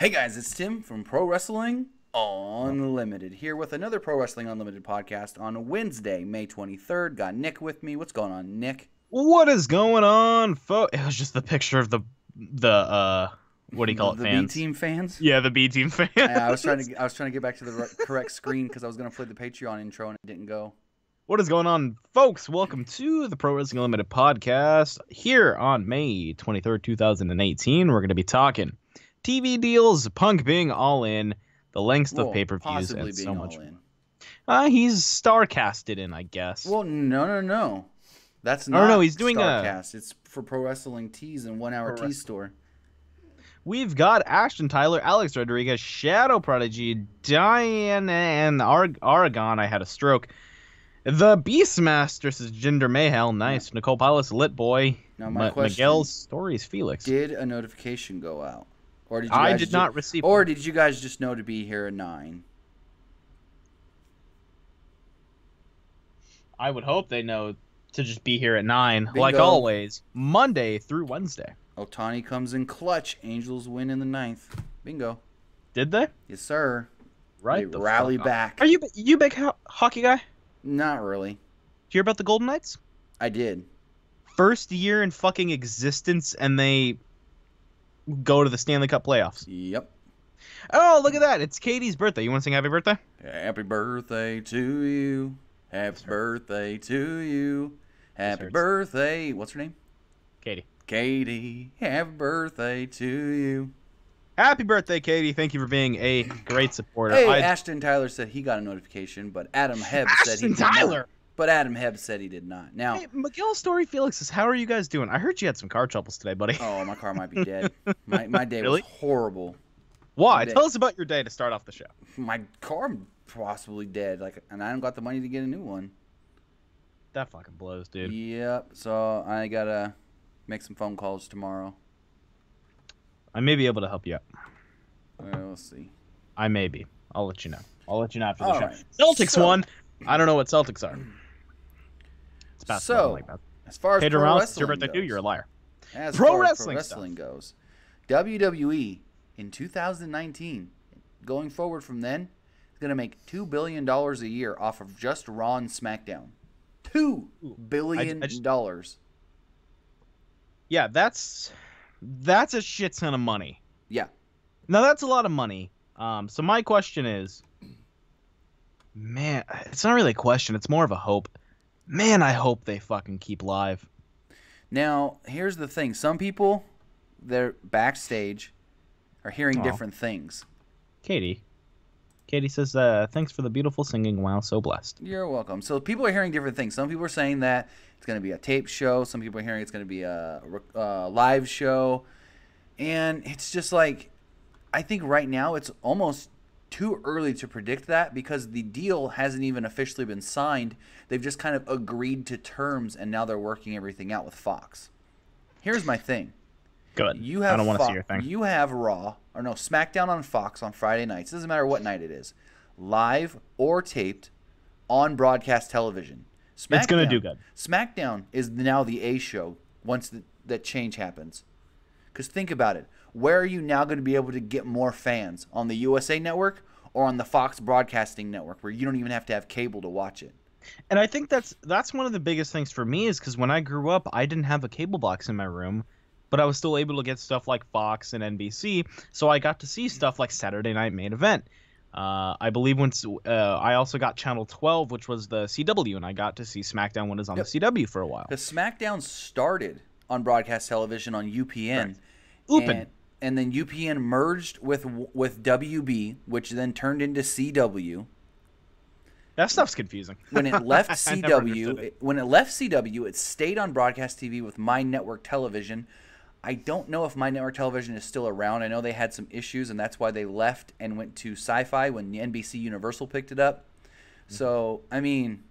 Hey guys, it's Tim from Pro Wrestling Unlimited here with another Pro Wrestling Unlimited podcast on Wednesday, May 23rd. Got Nick with me. What's going on, Nick? What is going on, folks? It was just the picture of the what do you call it, the fans? B team fans? Yeah, the B team fans. I was trying to get back to the correct screen because I was going to play the Patreon intro and it didn't go. What is going on, folks? Welcome to the Pro Wrestling Unlimited podcast. Here on May 23rd, 2018, we're going to be talking TV deals, Punk being all in, the lengths of pay-per-views, and so much more. He's star-casted in, I guess. Well, no. That's not no, he's doing Starcast. It's for Pro Wrestling Tees and 1 Hour Tees store. We've got Ashton Tyler, Alex Rodriguez, Shadow Prodigy, Diane, and Aragon. I had a stroke. The Beastmaster is Jinder Mahal. Nice. Nicole Paulus, Lit Boy. Now my question, Miguel's Stories, Felix. Did a notification go out? Or did you I guys did not receive Or one. did you guys just know to be here at 9? I would hope they know to just be here at 9, Bingo. like always, Monday through Wednesday. Otani comes in clutch. Angels win in the 9th. Bingo. Did they? Yes, sir. Right. They rally back. Are you big hockey guy? Not really. Did you hear about the Golden Knights? I did. First year in fucking existence, and they go to the Stanley Cup playoffs. Yep. Oh, look at that. It's Katie's birthday. You want to sing happy birthday? Happy birthday to you. Happy birthday to you. Happy birthday. What's her name? Katie. Katie. Happy birthday to you. Happy birthday, Katie. Thank you for being a great supporter. Hey, Ashton Tyler said he got a notification, but Adam Hebb said he did not. But Adam Hebb said he did not. Now, hey, Miguel's Story Felix is, how are you guys doing? I heard you had some car troubles today, buddy. Oh, my car might be dead. My day Really? was horrible. Why? Tell us about your day to start off the show. My car possibly dead, and I don't got the money to get a new one. That fucking blows, dude. Yep. So I gotta make some phone calls tomorrow. I may be able to help you out. We'll see. I may be. I'll let you know. I'll let you know after the show. Right. Celtics won. I don't know what Celtics are. It's basketball like that. As far as Pedro pro Morales, wrestling it's your birthday goes, too. You're a liar. As Pro far as wrestling pro wrestling goes, WWE in 2019, going forward from then, is going to make $2 billion a year off of just Raw and SmackDown. $2 billion. Yeah, that's a shit ton of money. Yeah. Now that's a lot of money. So my question is, man, it's not really a question. It's more of a hope. Man, I hope they fucking keep live. Now, here's the thing. Some people, they're backstage, are hearing different things. Katie says, thanks for the beautiful singing. Wow, so blessed. You're welcome. So people are hearing different things. Some people are saying that it's going to be a tape show. Some people are hearing it's going to be a live show. And it's just like, I think right now it's almost too early to predict that because the deal hasn't even officially been signed. They've just kind of agreed to terms, and now they're working everything out with Fox. Here's my thing. Good. I don't want to see your thing. You have SmackDown on Fox on Friday nights. It doesn't matter what night it is. Live or taped on broadcast television. It's going to do good. SmackDown is now the A show once that change happens. Because think about it. Where are you now going to be able to get more fans? On the USA Network or on the Fox Broadcasting Network where you don't even have to have cable to watch it? And I think that's one of the biggest things for me is because when I grew up, I didn't have a cable box in my room, but I was still able to get stuff like Fox and NBC, so I got to see stuff like Saturday Night Main Event. I believe once I also got Channel 12, which was the CW, and I got to see SmackDown when it was on the CW for a while. The SmackDown started on broadcast television on UPN. Right. And then UPN merged with WB, which then turned into CW. That stuff's confusing. When it left CW, it stayed on broadcast TV with My Network Television. I don't know if My Network Television is still around. I know they had some issues, and that's why they left and went to Sci-Fi when the NBC Universal picked it up. So, I mean...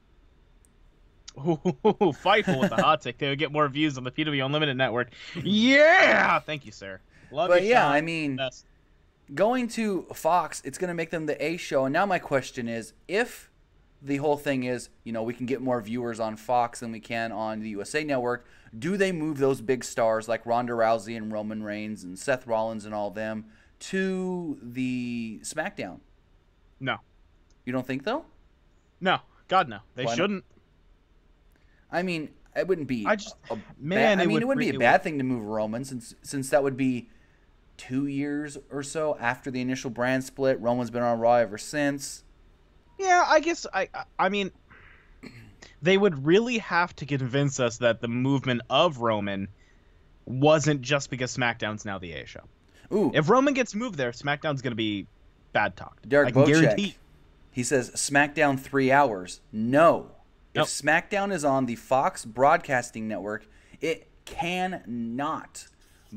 Fightful with the hot take. They would get more views on the PWUnlimited network. Yeah! Thank you, sir. Love but you, yeah, Sean. I mean, going to Fox, it's going to make them the A show. And now my question is, if the whole thing is, we can get more viewers on Fox than we can on the USA Network, do they move those big stars like Ronda Rousey and Roman Reigns and Seth Rollins and all them to the SmackDown. No. You don't think though? No. God, no. They shouldn't. I mean, it wouldn't be. It wouldn't be a bad thing to move Roman since that would be 2 years or so after the initial brand split. Roman's been on Raw ever since. Yeah, I guess I mean, they would really have to convince us that the movement of Roman wasn't just because SmackDown's now the A show. Ooh. If Roman gets moved there, SmackDown's going to be bad talked. Derek I can Bocek, guarantee. he says SmackDown 3 hours. No. Nope. If SmackDown is on the Fox Broadcasting Network, it cannot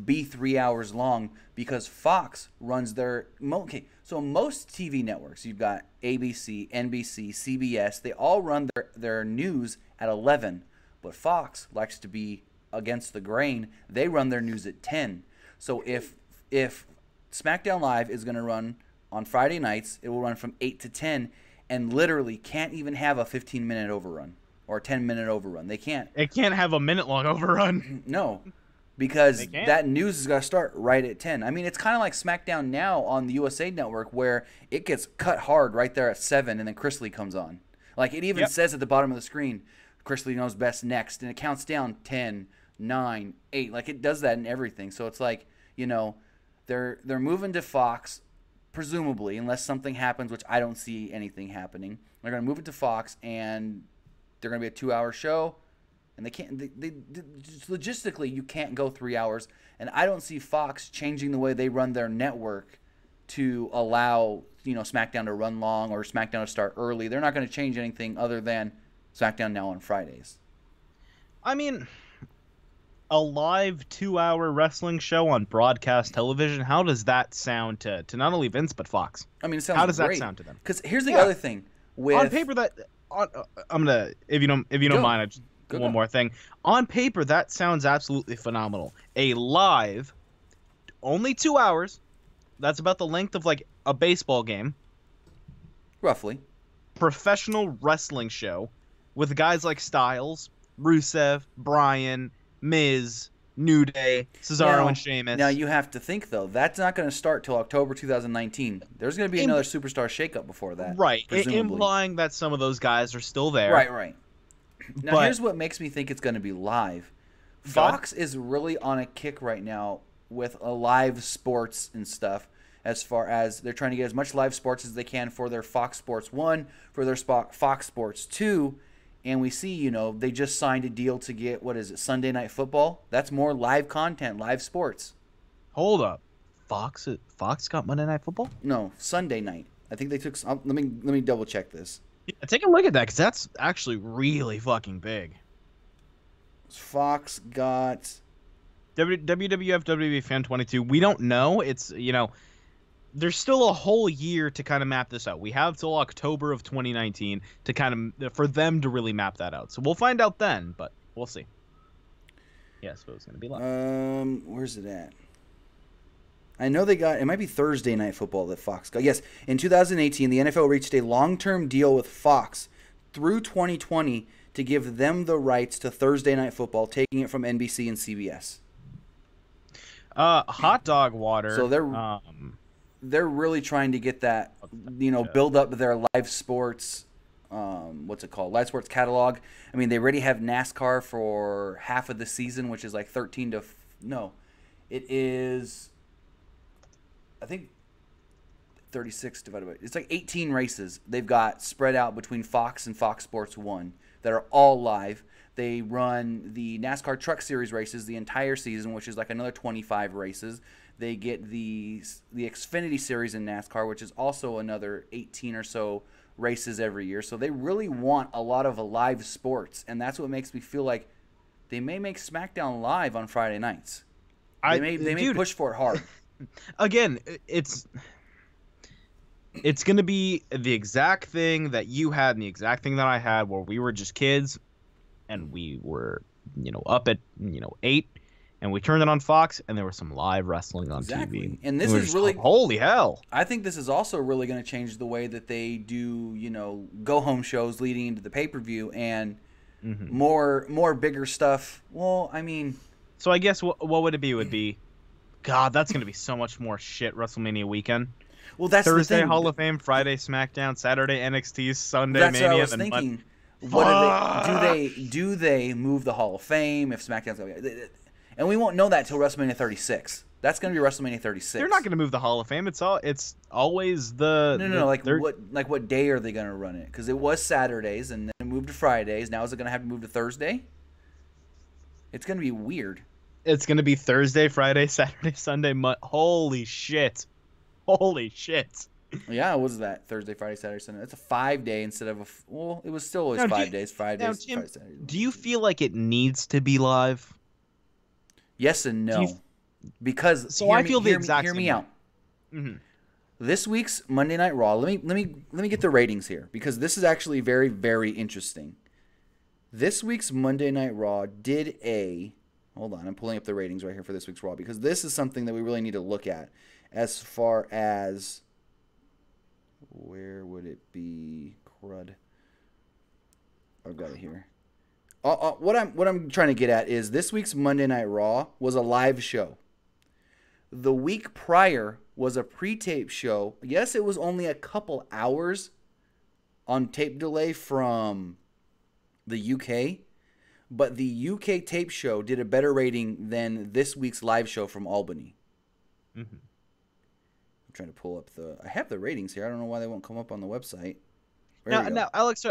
be 3 hours long because Fox runs their... Okay, so most TV networks, you've got ABC, NBC, CBS, they all run their news at 11. But Fox likes to be against the grain. They run their news at 10. So if SmackDown Live is going to run on Friday nights, it will run from 8 to 10 and literally can't even have a 15-minute overrun or a 10-minute overrun. They can't. It can't have a minute-long overrun. No, because that news is going to start right at 10. I mean, it's kind of like SmackDown now on the USA Network where it gets cut hard right there at 7 and then Chris Lee comes on. Like, it even says at the bottom of the screen, Chris Lee knows best next, and it counts down 10, 9, 8. Like, it does that in everything. So it's like, you know, they're moving to Fox, presumably, unless something happens, which I don't see anything happening. They're going to move it to Fox, and they're going to be a 2-hour show, and they can't. They just logistically, you can't go 3 hours, and I don't see Fox changing the way they run their network to allow, you know, SmackDown to run long or SmackDown to start early. They're not going to change anything other than SmackDown now on Fridays. I mean, a live 2-hour wrestling show on broadcast television, how does that sound to not only Vince but Fox? I mean, it sounds how does great. that sound to them? Because here's the other thing. On paper, I'm gonna, if you don't mind, I just one more thing. On paper, that sounds absolutely phenomenal. A live, only 2 hours. That's about the length of like a baseball game. Roughly. Professional wrestling show with guys like Styles, Rusev, Bryan, Miz, New Day, Cesaro, and Sheamus. Now you have to think though, that's not going to start till October 2019. There's going to be another superstar shakeup before that, right? Presumably. Implying that some of those guys are still there, right. Now here's what makes me think it's going to be live. Fox is really on a kick right now with a live sports and stuff. As far as they're trying to get as much live sports as they can for their Fox Sports 1, for their Fox Sports 2. And we see, you know, they just signed a deal to get, what is it, Sunday Night Football? That's more live content, live sports. Hold up. Fox got Monday Night Football? No, Sunday night. I think they took, let me double check this. Yeah, take a look at that, because that's actually really fucking big. Fox got... WWF WWE Fan 22. We don't know. It's, you know... There's still a whole year to kind of map this out. We have till October of 2019 to kind of for them to really map that out. So we'll find out then, but we'll see. Yeah, I suppose it's going to be live. Where's it at? I know they got, it might be Thursday Night Football that Fox got. Yes, in 2018, the NFL reached a long-term deal with Fox through 2020 to give them the rights to Thursday Night Football, taking it from NBC and CBS. Hot dog water. So they're really trying to get that, you know, build up their live sports, what's it called? Live sports catalog. I mean, they already have NASCAR for half of the season, which is like 13 to, no, it is, I think 36 divided by, it's like 18 races they've got spread out between Fox and Fox Sports 1 that are all live. They run the NASCAR Truck Series races the entire season, which is like another 25 races. They get the Xfinity Series in NASCAR, which is also another 18 or so races every year. So they really want a lot of live sports, and that's what makes me feel like they may make SmackDown live on Friday nights. They may push for it hard. Again, it's going to be the exact thing that you had and the exact thing that I had, where we were just kids and we were, you know, up at, you know, 8. And we turned it on Fox, and there was some live wrestling on TV. And this is really... Holy hell. I think this is also really going to change the way that they do, you know, go-home shows leading into the pay-per-view and more bigger stuff. Well, I mean... So I guess what would it be? Would be God, that's gonna be so much more shit WrestleMania weekend. Well, that's the Thursday thing. Hall of Fame, Friday SmackDown, Saturday NXT, Sunday That's what I Mania, was then thinking. What Fuck! do they move the Hall of Fame if SmackDown's going to, and we won't know that till WrestleMania 36. That's going to be WrestleMania 36. They're not gonna move the Hall of Fame. It's always the No. What day are they going to run it? Because it was Saturdays and then it moved to Fridays. Now is it going to have to move to Thursday? It's going to be weird. It's gonna be Thursday, Friday, Saturday, Sunday. Holy shit! Holy shit! Yeah, what was that? Thursday, Friday, Saturday, Sunday. That's a 5-day instead of well, it was still always Now, 5 days. 5 now, days. Tim, 5 Saturdays. do you feel like it needs to be live? Yes and no. Because so I feel the exact hear same me way. out. Mm-hmm. This week's Monday Night Raw. Let me get the ratings here because this is actually very, very interesting. This week's Monday Night Raw did a hold on, I'm pulling up the ratings right here for this week's Raw because this is something that we really need to look at as far as where would it be? Crud. I've got it here. What I'm trying to get at is this week's Monday Night Raw was a live show. The week prior was a pre-tape show. Yes, it was only a couple hours on tape delay from the UK, but the UK tape show did a better rating than this week's live show from Albany. Mm-hmm. I'm trying to pull up I have the ratings here. I don't know why they won't come up on the website. Now, Alex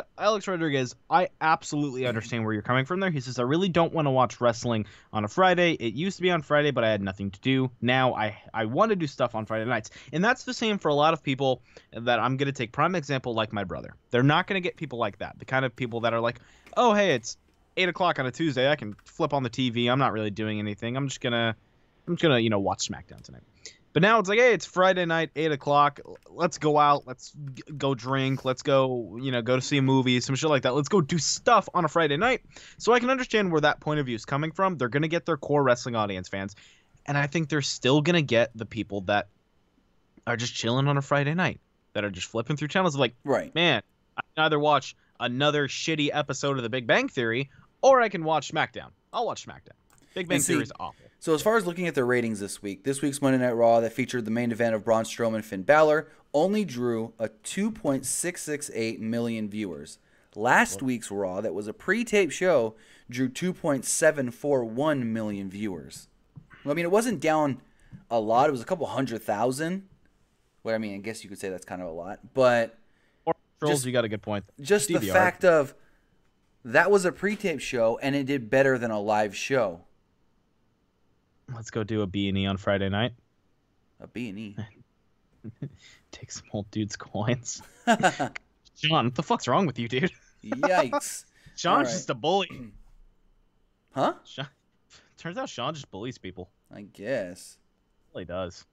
Rodriguez, I absolutely understand where you're coming from there. He says, I really don't want to watch wrestling on a Friday. It used to be on Friday, but I had nothing to do. Now I want to do stuff on Friday nights. And that's the same for a lot of people that I'm going to take prime example like my brother. They're not going to get people like that. The kind of people that are like, oh, hey, it's 8 o'clock on a Tuesday. I can flip on the TV. I'm not really doing anything. I'm just gonna watch SmackDown tonight. But now it's like, hey, it's Friday night, 8 o'clock. Let's go out. Let's go drink. Let's go, go to see a movie, some shit like that. Let's go do stuff on a Friday night. So I can understand where that point of view is coming from. They're going to get their core wrestling audience fans. And I think they're still going to get the people that are just chilling on a Friday night, that are just flipping through channels like, Right. Man, I can either watch another shitty episode of The Big Bang Theory or I can watch SmackDown. I'll watch SmackDown. Big Bang Theory is awful. So as far as looking at the ratings this week's Monday Night Raw that featured the main event of Braun Strowman and Finn Balor only drew a 2.668 million viewers. Last week's Raw, that was a pre-tape show, drew 2.741 million viewers. Well, I mean, it wasn't down a lot. It was a couple 100,000. Well, I mean, I guess you could say that's kind of a lot. But Or Trolls, you got a good point. Just the fact of that was a pre-tape show, and it did better than a live show. Let's go do a B&E on Friday night. A B&E. Take some old dude's coins. Sean, what the fuck's wrong with you, dude? Yikes. Sean's just a bully. Huh? Turns out Sean just bullies people. I guess. He really does.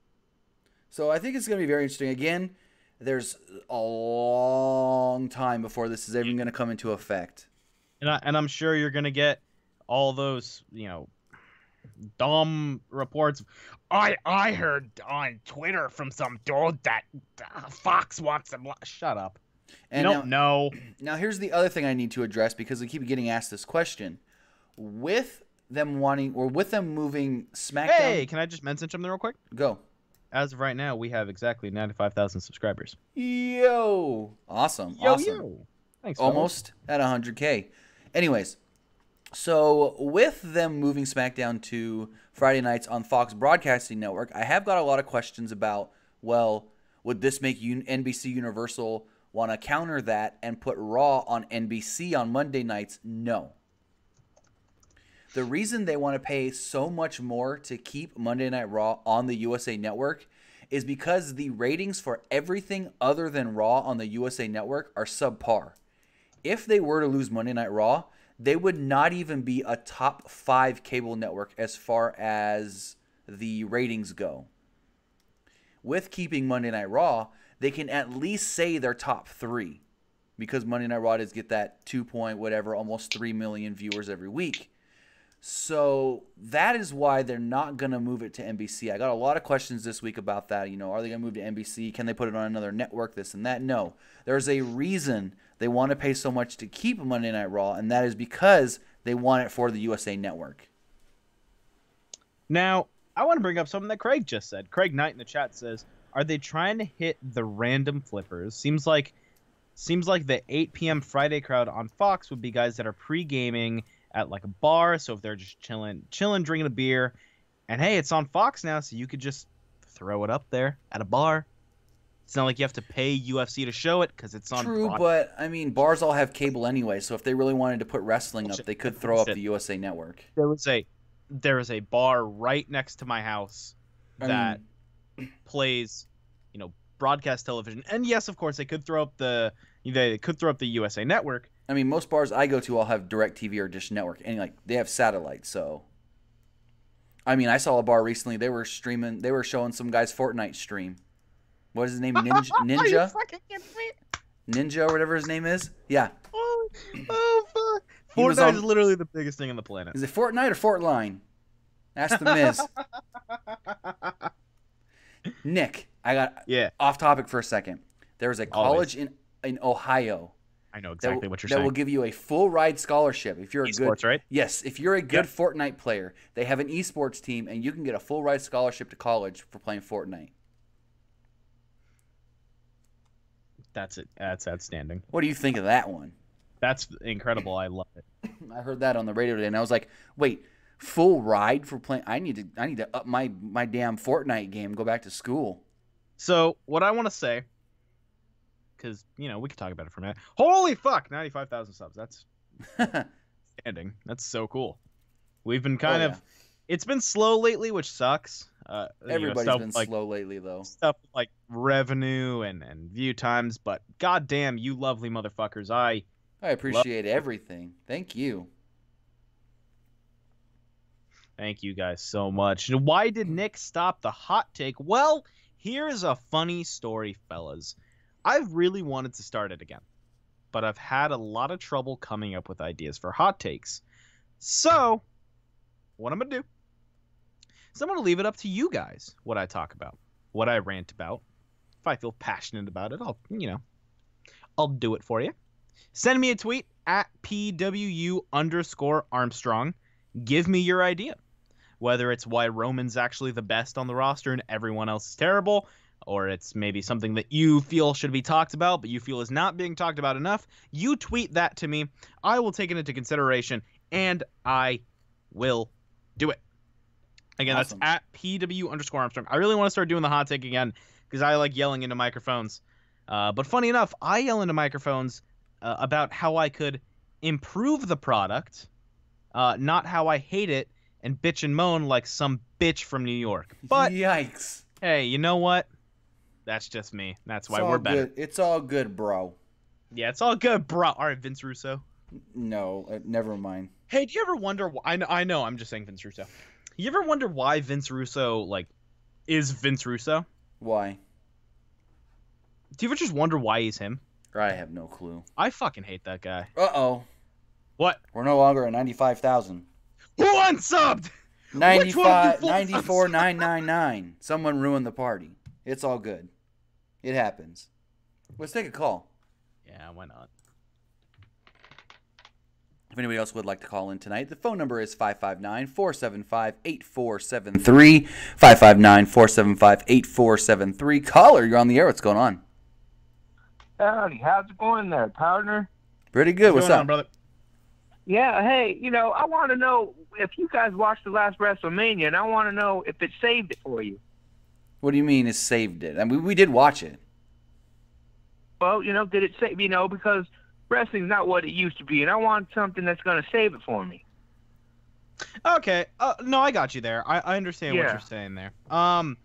So I think it's going to be very interesting. Again, there's a long time before this is even going to come into effect. And I'm sure you're going to get all those, dumb reports. I heard on Twitter from some dude that Fox wants him. Shut up. And you don't know. Now here's the other thing I need to address because we keep getting asked this question. With them moving SmackDown. Hey, can I just mention something real quick? Go. As of right now, we have exactly 95,000 subscribers. Yo. Awesome. Awesome. Thanks. Almost at 100K. Anyways. So, with them moving SmackDown to Friday nights on Fox Broadcasting Network, I have got a lot of questions about, well, would this make NBC Universal want to counter that and put Raw on NBC on Monday nights? No. The reason they want to pay so much more to keep Monday Night Raw on the USA Network is because the ratings for everything other than Raw on the USA Network are subpar. If they were to lose Monday Night Raw, they would not even be a top 5 cable network as far as the ratings go. With keeping Monday Night Raw, they can at least say they're top 3 because Monday Night Raw does get that 2 point whatever, almost 3 million viewers every week. So that is why they're not going to move it to NBC. I got a lot of questions this week about that. Are they going to move to NBC? Can they put it on another network, this and that? No. There's a reason they want to pay so much to keep Monday Night Raw, and that is because they want it for the USA Network. Now, I want to bring up something that Craig just said. Craig Knight in the chat says, "Are they trying to hit the random flippers? Seems like the 8 p.m. Friday crowd on Fox would be guys that are pre-gaming at like a bar. So if they're just chilling, drinking a beer, and hey, it's on Fox now, so you could just throw it up there at a bar. It's not like you have to pay UFC to show it because it's on. True, but I mean, bars all have cable anyway. So if they really wanted to put wrestling up, they could throw up the USA Network. There is a bar right next to my house that plays, broadcast television. And yes, of course, they could throw up the USA Network. I mean, most bars I go to all have DirecTV or Dish Network, and they have satellite. So, I mean, I saw a bar recently. They were showing some guy's Fortnite stream. What is his name? Ninja? Ninja or whatever his name is? Yeah. Oh fuck. Fortnite is literally the biggest thing on the planet. Is it Fortnite or Fortline? Ask the Miz. Nick, I got off topic for a second. There was a college in Ohio. I know exactly what you're saying. That will give you a full ride scholarship if you're a esports, right? Yes, if you're a good Fortnite player, they have an esports team, and you can get a full ride scholarship to college for playing Fortnite. That's it. That's outstanding. What do you think of that one? That's incredible. I love it. I heard that on the radio today, and I was like, "Wait, full ride for playing? I need to up my damn Fortnite game. Go back to school." So what I want to say, because we could talk about it for a minute. Holy fuck, 95,000 subs. That's outstanding. That's so cool. We've been it's been slow lately, which sucks. Everybody's been slow lately, though. Stuff like revenue and view times, but goddamn, you lovely motherfuckers! I appreciate everything. Thank you. Thank you guys so much. Why did Nick stop the hot take? Well, here's a funny story, fellas. I've really wanted to start it again, but I've had a lot of trouble coming up with ideas for hot takes. So, what I'm going to do is I'm going to leave it up to you guys what I talk about, what I rant about. If I feel passionate about it, I'll do it for you. Send me a tweet at PWU_Armstrong. Give me your idea. Whether it's why Roman's actually the best on the roster and everyone else is terrible, or it's maybe something that you feel should be talked about, but you feel is not being talked about enough, you tweet that to me. I will take it into consideration, and I will do it. Again, awesome. That's at PW_Armstrong. I really want to start doing the hot take again because I like yelling into microphones. But funny enough, I yell into microphones about how I could improve the product, not how I hate it and bitch and moan like some bitch from New York. But yikes. Hey, you know what? That's just me. That's why we're better. It's all good, bro. Yeah, it's all good, bro. All right, Vince Russo. No, never mind. Hey, do you ever wonder why? I know, I'm just saying Vince Russo. You ever wonder why Vince Russo, is Vince Russo? Why? Do you ever just wonder why he's him? I have no clue. I fucking hate that guy. Uh-oh. What? We're no longer at 95,000. Who unsubbed? 94,999. Someone ruined the party. It's all good. It happens. Let's take a call. Yeah, why not? If anybody else would like to call in tonight, the phone number is 559-475-8473. 559-475-8473. Caller, you're on the air. What's going on? Howdy, how's it going there, partner? Pretty good. What's up, brother? Yeah, hey, I want to know if you guys watched the last WrestleMania, and I want to know if it saved it for you. What do you mean it saved it? I mean, we did watch it. Well, did it save, because wrestling's not what it used to be, and I want something that's going to save it for me. Okay. No, I got you there. I understand what you're saying there. Well,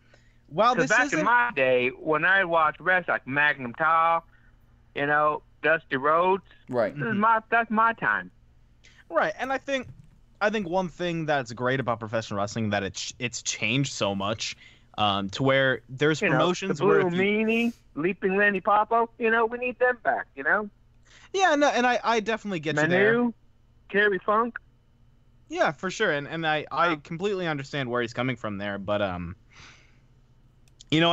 this back in my day, when I watched wrestling, like Magnum Tall, Dusty Rhodes, right? That's my time. Right, and I think one thing that's great about professional wrestling that it's changed so much, to where there's promotions the Blue Meanie, Leaping Lenny Popo, we need them back, Yeah, no, and I definitely get you there. Manu, Terry Funk. Yeah, for sure, and I completely understand where he's coming from there, but I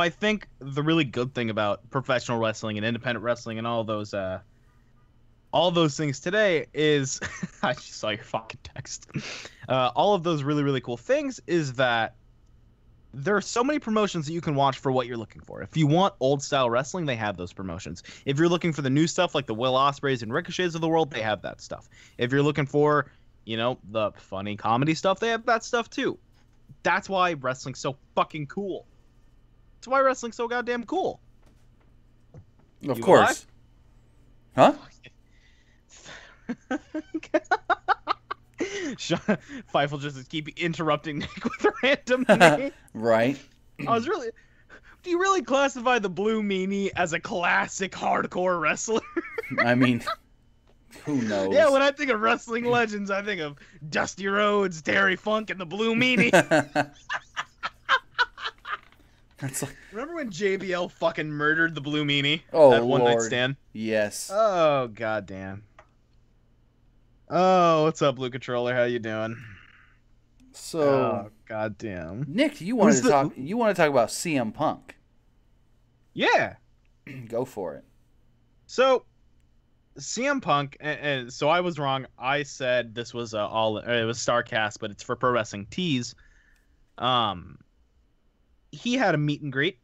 think the really good thing about professional wrestling and independent wrestling and all those things today is I just saw your fucking text. All of those really, really cool things is that there are so many promotions that you can watch for what you're looking for. If you want old style wrestling, they have those promotions. If you're looking for the new stuff like the Will Ospreays and Ricochets of the world, they have that stuff. If you're looking for, the funny comedy stuff, they have that stuff too. That's why wrestling's so fucking cool. That's why wrestling's so goddamn cool. Of course. Huh? Fife will just keep interrupting Nick with a random name. Right. Do you really classify the Blue Meanie as a classic hardcore wrestler? I mean, who knows? Yeah, when I think of wrestling legends, I think of Dusty Rhodes, Terry Funk, and the Blue Meanie. That's like... Remember when JBL fucking murdered the Blue Meanie at One Night Stand? Yes. Oh, goddamn. Oh, what's up, Blue Controller? How you doing? So, goddamn. Nick, you want to talk about CM Punk? Yeah. Go for it. So, CM Punk, and so I was wrong. I said this was it was Starcast, but it's for Pro Wrestling Tees. He had a meet and greet.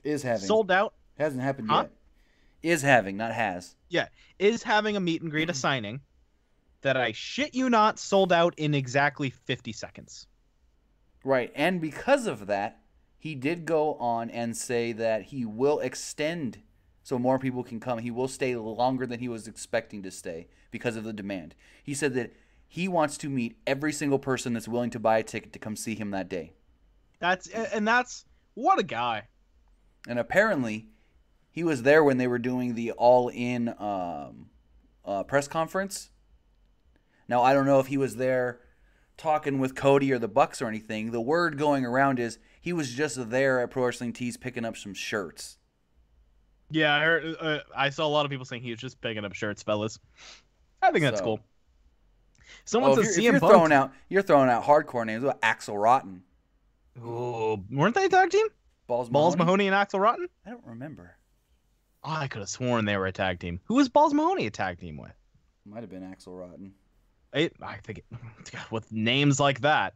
Is having. Sold out. Hasn't happened yet. Is having, not has. Yeah, is having a meet and greet, a signing that I shit you not sold out in exactly 50 seconds. Right, and because of that, he did go on and say that he will extend so more people can come. He will stay longer than he was expecting to stay because of the demand. He said that he wants to meet every single person that's willing to buy a ticket to come see him that day. That's what a guy. And apparently, he was there when they were doing the all-in press conference. Now, I don't know if he was there talking with Cody or the Bucks or anything. The word going around is he was just there at Pro Wrestling Tees picking up some shirts. Yeah, I heard. I saw a lot of people saying he was just picking up shirts, fellas. I think that's cool. Someone says CM Punk. You're throwing out hardcore names. What about Axel Rotten? Oh, weren't they a tag team? Balls Mahoney and Axel Rotten? I don't remember. Oh, I could have sworn they were a tag team. Who was Balls Mahoney a tag team with? Might have been Axel Rotten. I think with names like that,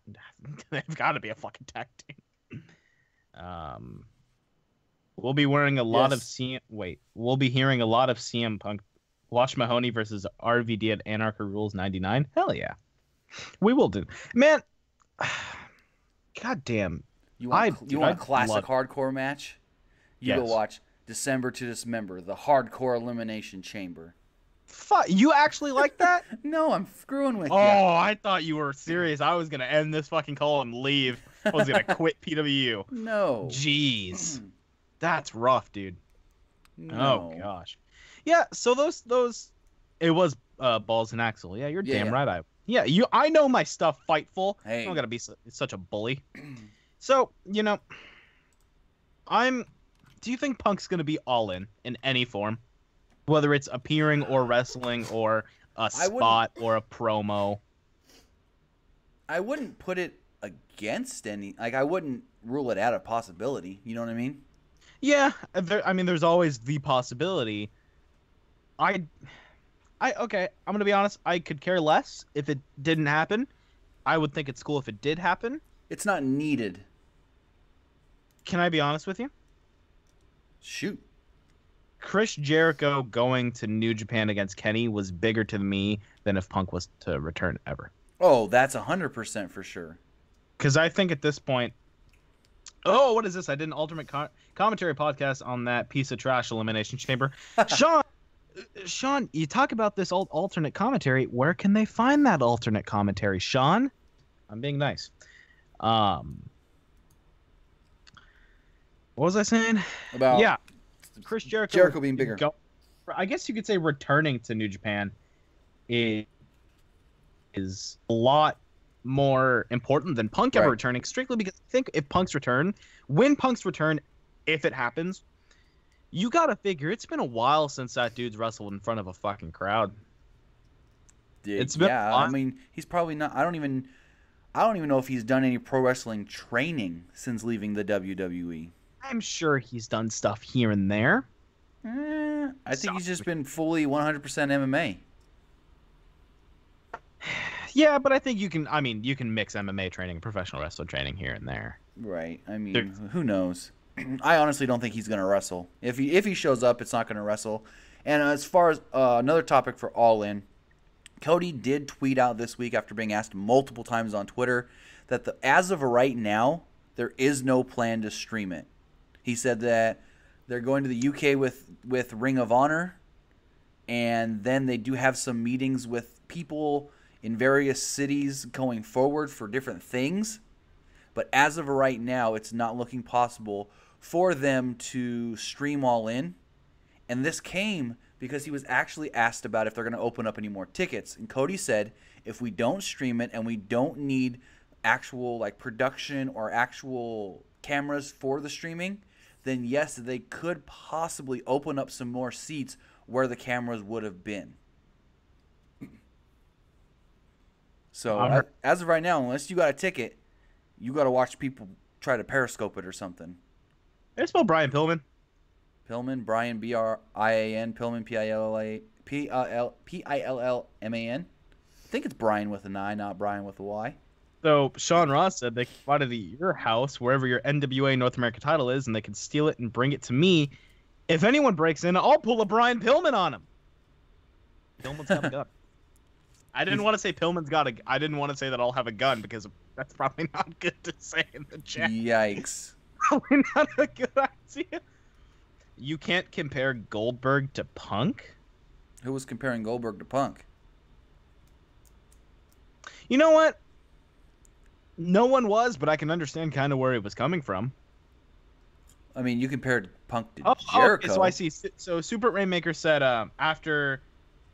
they've got to be a fucking tag team. We'll be wearing a lot of We'll be hearing a lot of CM Punk. Watch Mahoney versus RVD at Anarchy Rules 99. Hell yeah, we will do. Man, goddamn. You want a classic hardcore match? Go watch December to Dismember, the Hardcore Elimination Chamber. Fuck, you actually like that? No, I'm screwing with you. Oh, I thought you were serious. I was gonna end this fucking call and leave. I was gonna quit PWU. No. Jeez, that's rough, dude. No. Oh gosh. Yeah. So those, it was Balls and Axel. Yeah, you're damn right. I know my stuff. Fightful. Hey. I'm not gonna be such a bully. So do you think Punk's gonna be all in any form? Whether it's appearing or wrestling or a spot or a promo. I wouldn't put it against any. Like, I wouldn't rule it out a possibility. You know what I mean? Yeah. There's always the possibility. Okay, I'm going to be honest. I could care less if it didn't happen. I would think it's cool if it did happen. It's not needed. Can I be honest with you? Shoot. Chris Jericho going to New Japan against Kenny was bigger to me than if Punk was to return ever. Oh, that's 100% for sure. Because I think at this point... Oh, what is this? I did an alternate commentary podcast on that piece of trash Elimination Chamber. Sean, you talk about this alternate commentary. Where can they find that alternate commentary, Sean? I'm being nice. What was I saying? About Chris Jericho being bigger. I guess you could say returning to New Japan is a lot more important than Punk ever returning, strictly because I think when Punk's return, if it happens, you gotta figure it's been a while since that dude's wrestled in front of a fucking crowd. It's been I mean, he's probably not. I don't even know if he's done any pro wrestling training since leaving the WWE. I'm sure he's done stuff here and there. I think he's just been fully 100% MMA. Yeah, but I think you can mix MMA training and professional wrestling training here and there. Right. I mean, who knows? I honestly don't think he's going to wrestle. If he shows up, it's not going to wrestle. And as far as another topic for All In, Cody did tweet out this week after being asked multiple times on Twitter that as of right now, there is no plan to stream it. He said that they're going to the UK with Ring of Honor, and then they do have some meetings with people in various cities going forward for different things. But as of right now, it's not looking possible for them to stream All In. And this came because he was actually asked about if they're going to open up any more tickets. And Cody said, if we don't stream it and we don't need actual like production or actual cameras for the streaming, then yes, they could possibly open up some more seats where the cameras would have been. So as of right now, unless you got a ticket, you got to watch people try to Periscope it or something. It's spelled Brian Pillman. Pillman, Brian, B-R-I-A-N, Pillman, P-I-L-L-M-A-N. I think it's Brian with an I, not Brian with a Y. So Sean Ross said they can fly to your house, wherever your NWA North America title is, and they can steal it and bring it to me. If anyone breaks in, I'll pull a Brian Pillman on him. Pillman's got a gun. I didn't want to say Pillman's got a. I didn't want to say that I'll have a gun because that's probably not good to say in the chat. Yikes! Probably not a good idea. You can't compare Goldberg to Punk. Who was comparing Goldberg to Punk? You know what? No one was, but I can understand kind of where it was coming from. I mean, you compared Punk to Jericho. Okay, so I see. So Super Rainmaker said after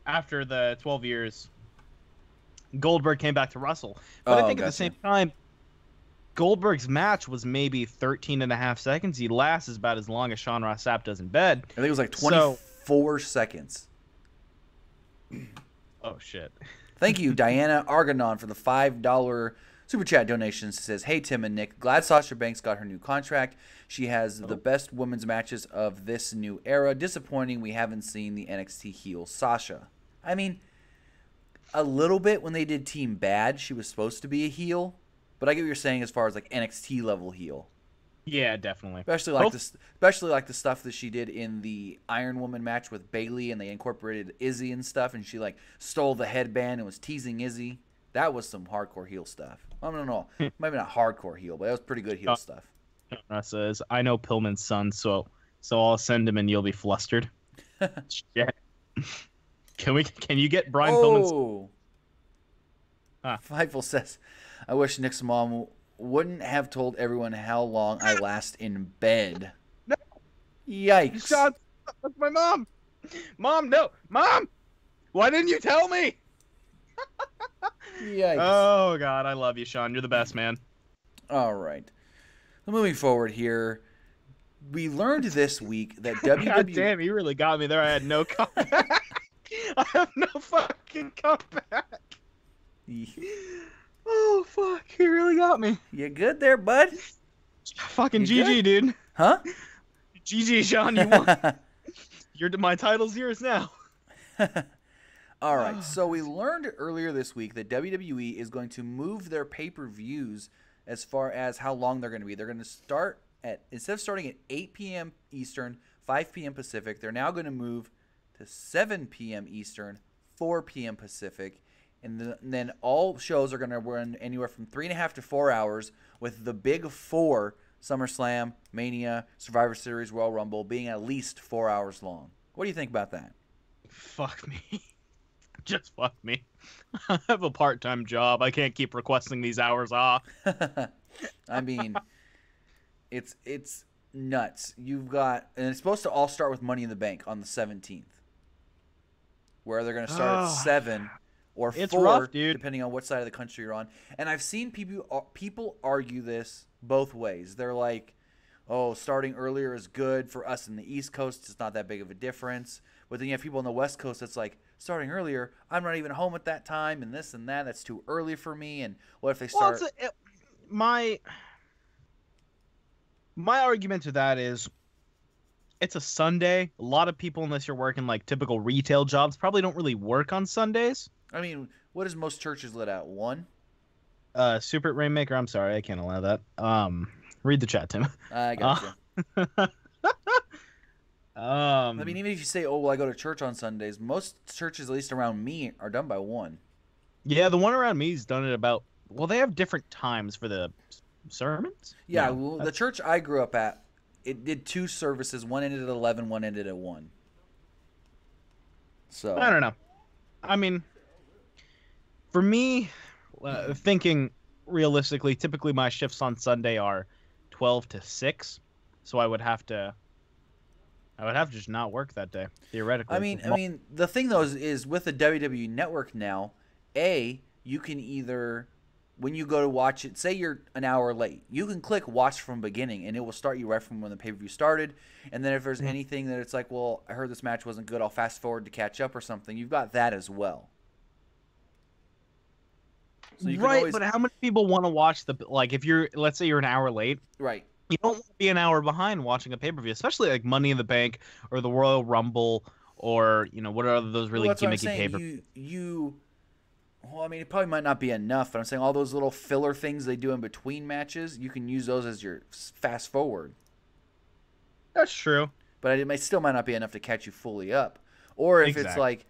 the 12 years, Goldberg came back to wrestle. But I think at the same time, Goldberg's match was maybe 13 and a half seconds. He lasts about as long as Sean Ross Sapp does in bed. I think it was like 24 seconds. Oh, shit. Thank you, Diana Argonon, for the $5 Super Chat donations. It says, hey, Tim and Nick, glad Sasha Banks got her new contract. She has the best women's matches of this new era. Disappointing we haven't seen the NXT heel Sasha. I mean, a little bit when they did Team Bad, she was supposed to be a heel. But I get what you're saying as far as like NXT level heel. Yeah, definitely. Especially like the stuff that she did in the Iron Woman match with Bayley, and they incorporated Izzy and stuff, and she like stole the headband and was teasing Izzy. That was some hardcore heel stuff. I don't know, maybe not hardcore heel, but it was pretty good heel stuff. Says, I know Pillman's son, so I'll send him and you'll be flustered. Shit. Can you get Brian Pillman's? Fightful says, I wish Nick's mom wouldn't have told everyone how long I last in bed. No. Yikes. Sean, that's my mom. Mom, no. Mom! Why didn't you tell me? Yikes. Oh, God, I love you, Sean. You're the best, man. All right. Moving forward here, we learned this week that WWE... God damn, you really got me there. I had no comeback. I have no fucking comeback. Oh, fuck. He really got me. You good there, bud? Fucking GG, dude. Huh? GG, Sean, you won. My title's yours now. All right, so we learned earlier this week that WWE is going to move their pay-per-views as far as how long they're going to be. They're going to start instead of starting at 8 p.m. Eastern, 5 p.m. Pacific, they're now going to move to 7 p.m. Eastern, 4 p.m. Pacific. And then all shows are going to run anywhere from 3.5 to 4 hours, with the big four, SummerSlam, Mania, Survivor Series, Royal Rumble, being at least 4 hours long. What do you think about that? Fuck me. Just fuck me. I have a part-time job. I can't keep requesting these hours off. I mean, it's nuts. You've got, and it's supposed to all start with Money in the Bank on the 17th, where they're going to start at 7 or 4, rough, dude. Depending on what side of the country you're on. And I've seen people argue this both ways. They're like, oh, starting earlier is good for us in the East Coast. It's not that big of a difference. But then you have people on the West Coast that's like, starting earlier, I'm not even home at that time, and this and that. That's too early for me. And what if they start? Well, my argument to that is, it's a Sunday. A lot of people, unless you're working like typical retail jobs, probably don't really work on Sundays. I mean, what is most churches let out? 1? Super Rainmaker. I'm sorry, I can't allow that. Read the chat, Tim. I gotcha. I Um, mean, even if you say, "Oh, well, I go to church on Sundays," most churches, at least around me, are done by 1. yeah, the one around me's done at about. Well, they have different times for the sermons. Yeah, No, well, the church I grew up at, it did 2 services. One ended at 11, one ended at 1. So I don't know. I mean, for me, thinking realistically, typically my shifts on Sunday are 12 to 6, so I would have to just not work that day theoretically. I mean, the thing though is with the WWE Network now, you can either, when you go to watch it, say you're an hour late, you can click watch from beginning, and it will start you right from when the pay-per-view started. And then if there's anything that it's like, well, I heard this match wasn't good, I'll fast forward to catch up or something, you've got that as well. So you can right, always, but how many people want to watch if you're, let's say you're an hour late, right. you don't want to be an hour behind watching a pay-per-view, especially like Money in the Bank or the Royal Rumble or, what are those really Well, that's what I'm gimmicky saying. pay-per-views? Well, I mean, it probably might not be enough, but I'm saying all those little filler things they do in between matches, you can use those as your fast forward. That's true. But it still might not be enough to catch you fully up. Or if it's Exactly. like,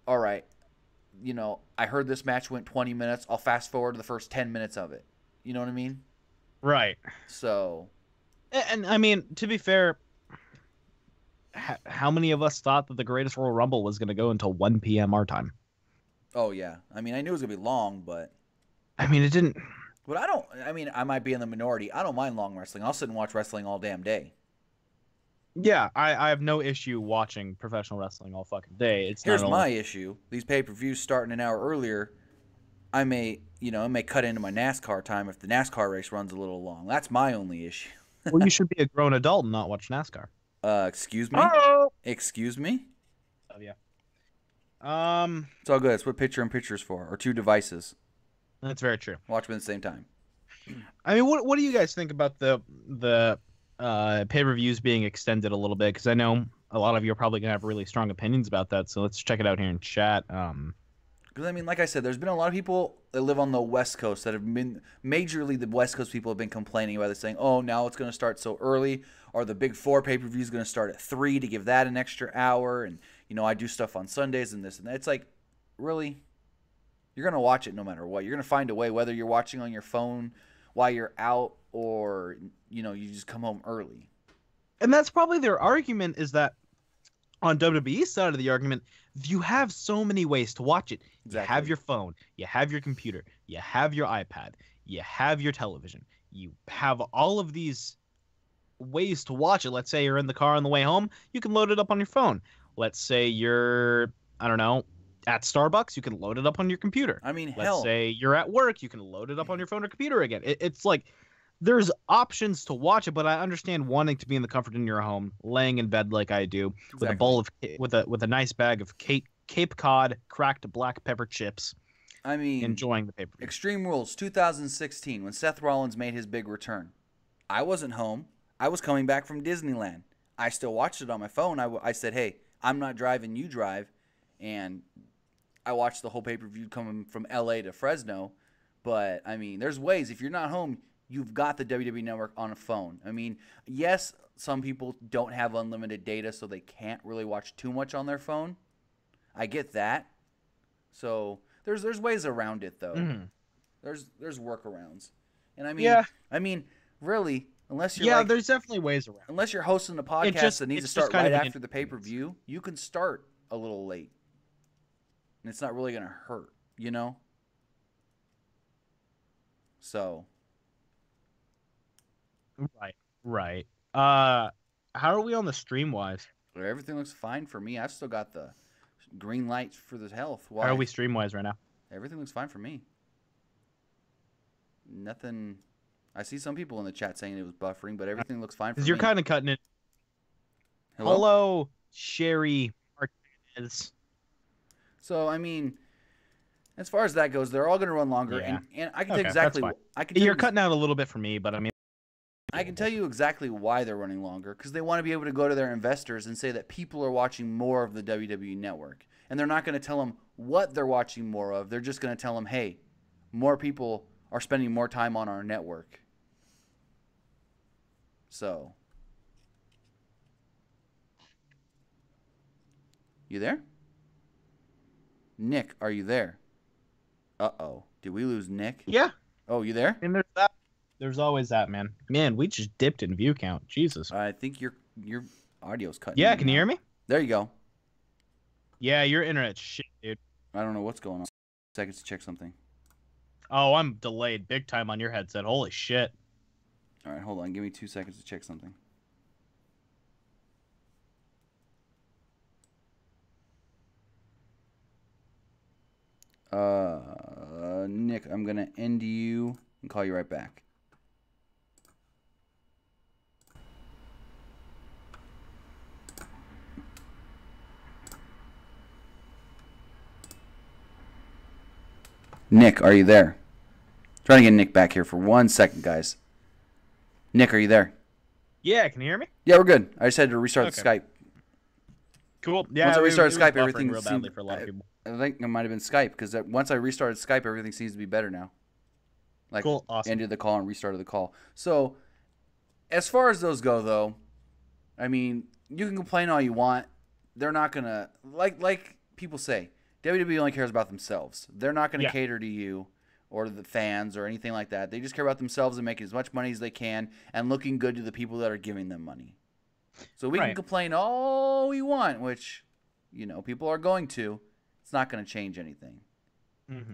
all right, I heard this match went 20 minutes, I'll fast forward to the first 10 minutes of it. You know what I mean? Right. So, And I mean, to be fair, how many of us thought that the Greatest Royal Rumble was going to go until 1 p.m. our time? oh yeah. I mean, I knew it was going to be long, but I mean, it didn't. I might be in the minority. I don't mind long wrestling. I'll sit and watch wrestling all damn day. Yeah, I have no issue watching professional wrestling all fucking day. Here's my issue. These pay-per-views starting an hour earlier, it may cut into my NASCAR time if the NASCAR race runs a little long. That's my only issue. Well, you should be a grown adult and not watch NASCAR. Excuse me? Oh! Excuse me? Oh, yeah. It's all good. It's what picture-in-picture's for, or 2 devices. That's very true. Watch them at the same time. I mean, what do you guys think about the pay-per-views being extended a little bit? Because I know a lot of you are probably gonna have really strong opinions about that. So let's check it out here in chat. Because, I mean, like I said, there's been a lot of people that live on the West Coast that have been, majorly the West Coast people have been complaining about it, saying, oh, now it's going to start so early, or the Big 4 pay-per-view is going to start at 3 to give that an extra hour, and, I do stuff on Sundays and this and that. It's like, really? You're going to watch it no matter what. You're going to find a way, whether you're watching on your phone while you're out or, you just come home early. And that's probably their argument, is that on WWE's side of the argument, you have so many ways to watch it. Exactly. You have your phone, you have your computer, you have your iPad, you have your television. You have all of these ways to watch it. Let's say you're in the car on the way home, you can load it up on your phone. Let's say you're, I don't know, at Starbucks, you can load it up on your computer. I mean, Let's hell. say you're at work, you can load it up on your phone or computer again. It's like there's options to watch it, but I understand wanting to be in the comfort in your home, laying in bed like I do, with a bowl of with a nice bag of Cape Cod cracked black pepper chips. I mean, enjoying the pay-per-view. Extreme Rules 2016, when Seth Rollins made his big return. I wasn't home. I was coming back from Disneyland. I still watched it on my phone. I said, hey, I'm not driving, you drive. And I watched the whole pay-per-view coming from LA to Fresno. But, I mean, there's ways. If you're not home, you've got the WWE Network on a phone. I mean, yes, some people don't have unlimited data, so they can't really watch too much on their phone. I get that. So there's ways around it, though. Mm-hmm. There's workarounds. And I mean, really, unless you're there's definitely ways around. Unless you're hosting a podcast that needs to start right after the pay-per-view, you can start a little late. And it's not really going to hurt, So. Right. How are we on the stream-wise? Everything looks fine for me. I've still got the green light for the health. Why? How are we stream-wise right now? Everything looks fine for me. Nothing. I see some people in the chat saying it was buffering, but everything looks fine for me. Because you're kind of cutting it. Hello, Sherry Martinez. So, I mean, as far as that goes, they're all going to run longer. Yeah. And I can tell you exactly. You're cutting out a little bit for me, but I mean. I can tell you exactly why they're running longer, because they want to be able to go to their investors and say that people are watching more of the WWE Network. And they're not going to tell them what they're watching more of. They're just going to tell them, hey, more people are spending more time on our network. So, you there? Nick, are you there? Uh-oh. Did we lose Nick? Yeah. Oh, you there? And there's that. There's always that, man. Man, we just dipped in view count. Jesus. I think your audio's cutting. Yeah, can you hear me? There you go. Yeah, your internet's shit, dude. I don't know what's going on. Seconds to check something. Oh, I'm delayed big time on your headset. Holy shit. All right, hold on. Give me 2 seconds to check something. Nick, I'm going to end you and call you right back. Nick, are you there? Trying to get Nick back here for 1 second, guys. Nick, are you there? Yeah, can you hear me? Yeah, we're good. I just had to restart the Skype. Cool. Yeah, Once I restarted Skype, buffering everything real seemed, badly for a lot of people. I think it might have been Skype, because once I restarted Skype, everything seems to be better now. Like, cool, awesome. Ended the call and restarted the call. So, as far as those go, though, I mean, you can complain all you want. They're not going to, like people say, WWE only cares about themselves. They're not going to cater to you or to the fans or anything like that. They just care about themselves and making as much money as they can and looking good to the people that are giving them money. So we can complain all we want, which, you know, people are going to. It's not going to change anything. Mm-hmm.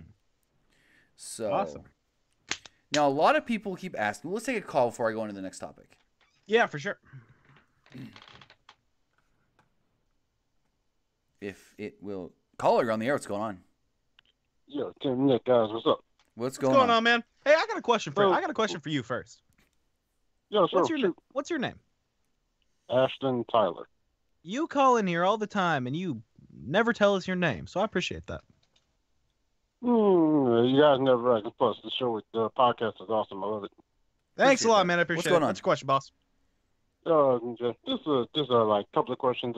So, awesome. Now, a lot of people keep asking. Let's take a call before I go into the next topic. Yeah, for sure. If it will. Caller, you're on the air. What's going on? Yo, Tim, Nick, guys, what's up? What's going on, man? Hey, I got a question for you first. Yo, sure, What's your name? Ashton Tyler. You call in here all the time, and you never tell us your name, so I appreciate that. You guys never ask. Plus, the podcast is awesome. I love it. Thanks a lot, man. I appreciate it. What's going on? What's your question, boss? Just like couple of questions.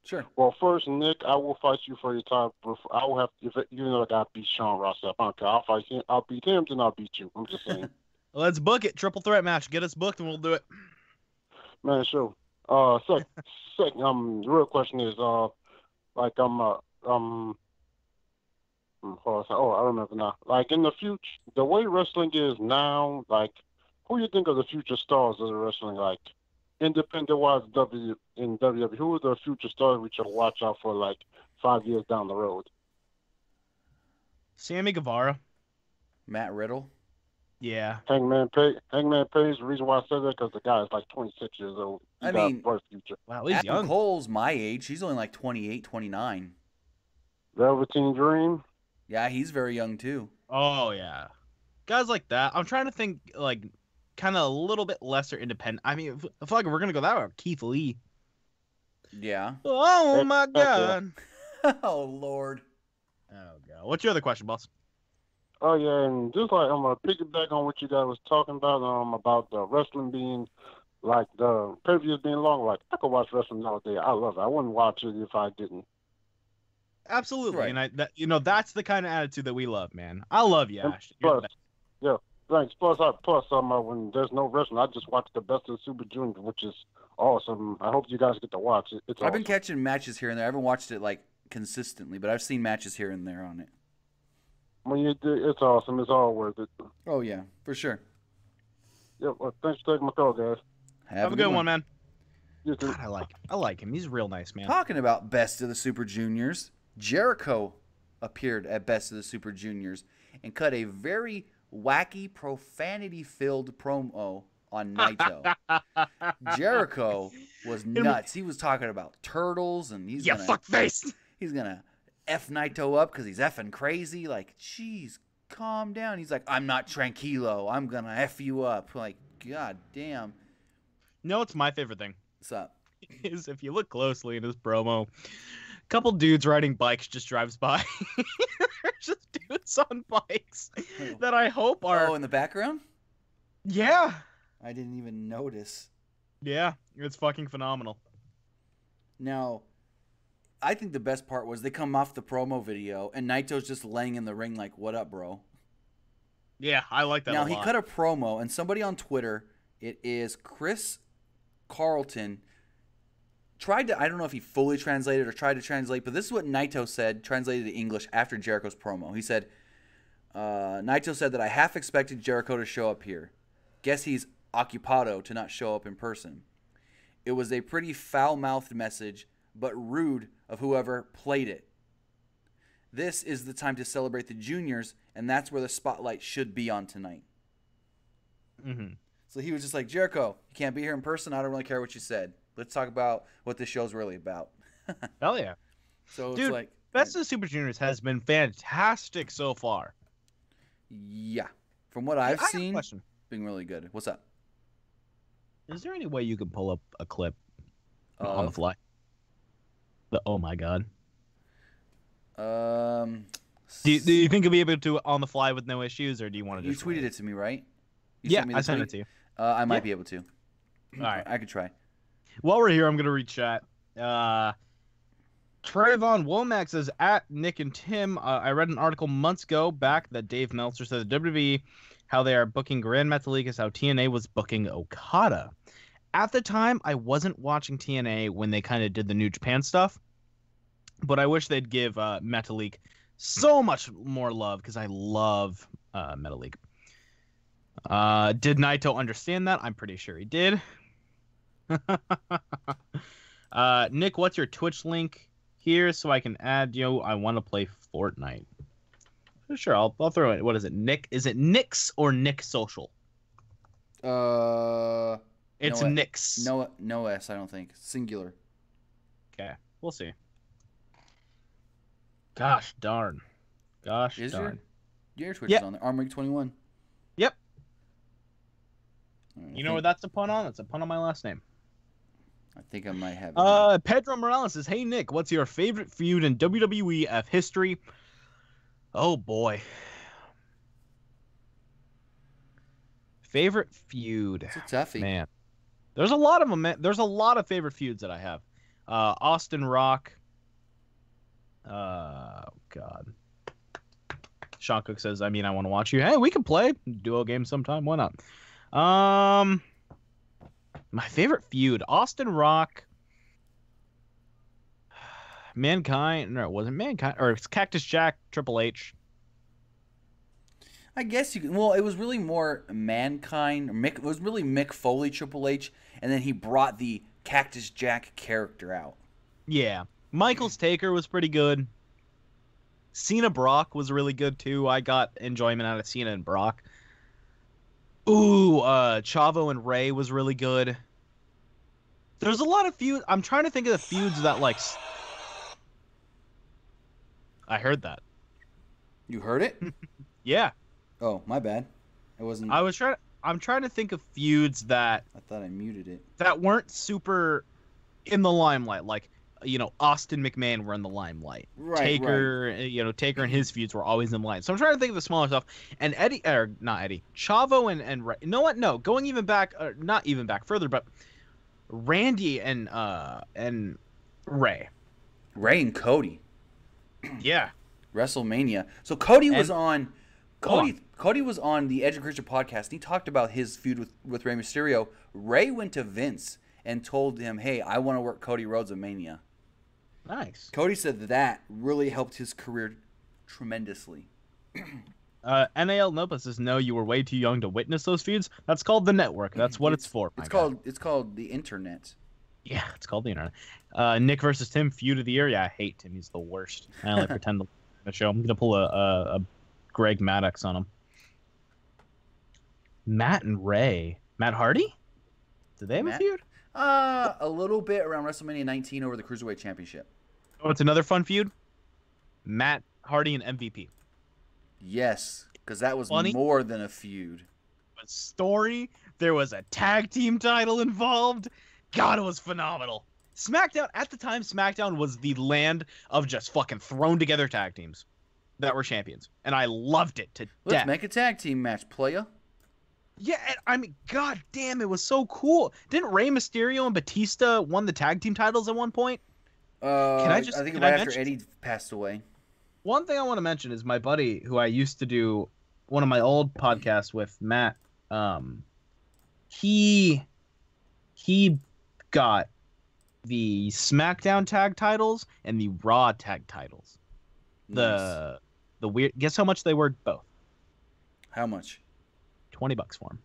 Sure. Well, first, Nick, I will fight you for your time. I will have to, even though I got to beat Sean Ross up. I don't care. I'll fight him. I'll beat him, then I'll beat you. I'm just saying. Let's book it. Triple threat match. Get us booked, and we'll do it. Man, sure. Second, the real question is, I remember now. Like in the future, the way wrestling is now, like, who you think are the future stars of the wrestling? Like, independent-wise, in WWE, who are the future stars we should watch out for, like, 5 years down the road? Sammy Guevara. Matt Riddle. Yeah. Hangman Page. The reason why I said that because the guy is like 26 years old. I mean, bright future. Wow, he's Adam young. Cole's my age. He's only like 28, 29. Velveteen Dream. Yeah, he's very young too. Oh yeah, guys like that. I'm trying to think like kind of a little bit lesser independent. I mean, if like we're gonna go that way, Keith Lee. Yeah. Oh my God. Oh Lord. Oh God. What's your other question, boss? Oh yeah, and just like I'm gonna piggyback on what you guys was talking about the wrestling being like the pay-per-views being long. Like I could watch wrestling all day. I love it. I wouldn't watch it if I didn't. Absolutely, Right. and that's the kind of attitude that we love, man. I love you, Ash. Plus, thanks. Plus, when there's no wrestling, I just watch the Best of the Super Juniors, which is awesome. I hope you guys get to watch it. It's I've been awesome. catching matches here and there. I haven't watched it like consistently, but I've seen matches here and there on it. When you do, it's awesome. It's all worth it. Oh yeah, for sure. Yep. Well, thanks for taking my call, guys. Have a good one, man. You too. God, I like him. He's real nice, man. Talking about Best of the Super Juniors, Jericho appeared at Best of the Super Juniors and cut a very wacky, profanity-filled promo on Naito. Jericho was nuts. He was talking about turtles and he's fuckface. He's gonna F Naito up because he's effing crazy. Like, jeez, calm down. He's like, I'm not tranquilo. I'm gonna F you up. Like, god damn. No, it's my favorite thing. What's up? Is if you look closely in his promo, a couple dudes riding bikes just drives by. There's just dudes on bikes that I hope are. Oh, in the background? Yeah. I didn't even notice. Yeah, it's fucking phenomenal. Now, I think the best part was they come off the promo video and Naito's just laying in the ring like, what up, bro? Yeah, I like that a Now, lot. he cut a promo and somebody on Twitter, it is Chris Carlton tried to, I don't know if he fully translated or tried to translate, but this is what Naito said, translated to English after Jericho's promo. He said, Naito said that I half expected Jericho to show up here. Guess he's occupado to not show up in person. It was a pretty foul-mouthed message, but rude of whoever played it. This is the time to celebrate the juniors, and that's where the spotlight should be on tonight. Mm-hmm. So he was just like, Jericho, you can't be here in person. I don't really care what you said. Let's talk about what this show's really about. Hell yeah. So Dude, it's like, Best of the Super Juniors has been fantastic so far. yeah. From what I've I have a seen, question. being really good. What's up? Is there any way you can pull up a clip on the fly? Oh my god. Do you think you'll be able to do it on the fly with no issues, or do you want to You just tweeted it to me, right? Yeah, I sent it to you. I might be able to. All right. I could try. While we're here, I'm going to read chat. Trayvon Womack says, at Nick and Tim, I read an article months ago back that Dave Meltzer said the WWE, how they are booking Grand Metalik is how TNA was booking Okada. At the time, I wasn't watching TNA when they kind of did the New Japan stuff, but I wish they'd give Metalik so much more love because I love Metalik. Did Naito understand that? I'm pretty sure he did. Nick, what's your Twitch link here so I can add you? I want to play Fortnite. Sure, I'll throw it. What is it, Nick? Is it Nick's or Nick Social? It's no, Nick's. No S, I don't think. Singular. Okay, we'll see. Gosh darn. Gosh Is darn. Your Twitch is on there. Armory 21. Yep. Right, You know what that's a pun on? It's a pun on my last name. I think I might have it. Pedro Morales says, hey Nick, what's your favorite feud in WWEF history? Oh boy. Favorite feud. It's a toughie. Man. There's a lot of them. There's a lot of favorite feuds that I have. Austin Rock. God. Sean Cook says, I want to watch you. Hey, we can play duo game sometime. Why not? My favorite feud, Austin Rock. Mankind. No, it wasn't Mankind. Or it's Cactus Jack, Triple H. I guess you can. Well, it was really more Mankind. It was really Mick Foley, Triple H, and then he brought the Cactus Jack character out. Yeah. Michaels Taker was pretty good. Cena Brock was really good too. I got enjoyment out of Cena and Brock. Ooh, Chavo and Ray was really good. There's a lot of feuds. I'm trying to think of the feuds that like. I heard that. You heard it? Yeah. Oh, my bad. It wasn't. I'm trying to think of feuds that I thought I muted it. that weren't super in the limelight. Like, Austin McMahon were in the limelight. Right, Taker, Taker and his feuds were always in the line. So I'm trying to think of the smaller stuff. And Chavo and Ray. You know what? No, going even back, not even back further, but Randy and Ray. Ray and Cody. Yeah. WrestleMania. So Cody was on. Cody was on the Edge of Christian podcast, and he talked about his feud with Rey Mysterio. Ray went to Vince and told him, hey, I want to work Cody Rhodes at Mania. Nice. Cody said that really helped his career tremendously. NAL Nopa says, no, you were way too young to witness those feuds. That's called the network. That's what it's for. It's called the internet. Yeah, it's called the internet. Nick versus Tim, feud of the year. Yeah, I hate Tim. He's the worst. I only pretend to the show. I'm going to pull a Greg Maddox on him. Matt and Ray. Matt Hardy? Did they have a feud? A little bit around WrestleMania 19 over the Cruiserweight Championship. Oh, it's another fun feud? Matt Hardy and MVP. Yes, because that was Funny. more than a feud. But story, there was a tag team title involved. God, it was phenomenal. SmackDown, at the time, SmackDown was the land of just fucking thrown together tag teams that were champions. And I loved it to Let's death. make a tag team match, playa. Yeah, god damn, it was so cool. Didn't Rey Mysterio and Batista won the tag team titles at one point? I think right after Eddie passed away. One thing I want to mention is my buddy, who I used to do one of my old podcasts with, Matt. He got the SmackDown tag titles and the Raw tag titles. Nice. The weird. Guess how much they were both? How much? $20 for them.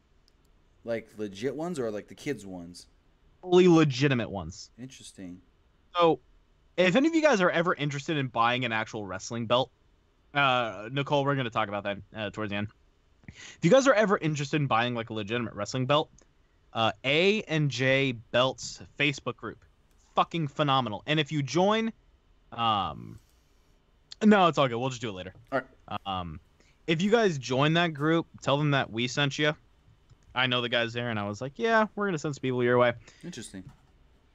Like legit ones or like the kids ones? Fully legitimate ones. Interesting. So, if any of you guys are ever interested in buying an actual wrestling belt, Nicole, we're going to talk about that towards the end. If you guys are ever interested in buying like a legitimate wrestling belt, A and J Belts Facebook group, fucking phenomenal. And if you join, no, it's all good. We'll just do it later. All right. If you guys join that group, tell them that we sent you. I know the guys there, and I was like, yeah, we're gonna send some people your way. Interesting.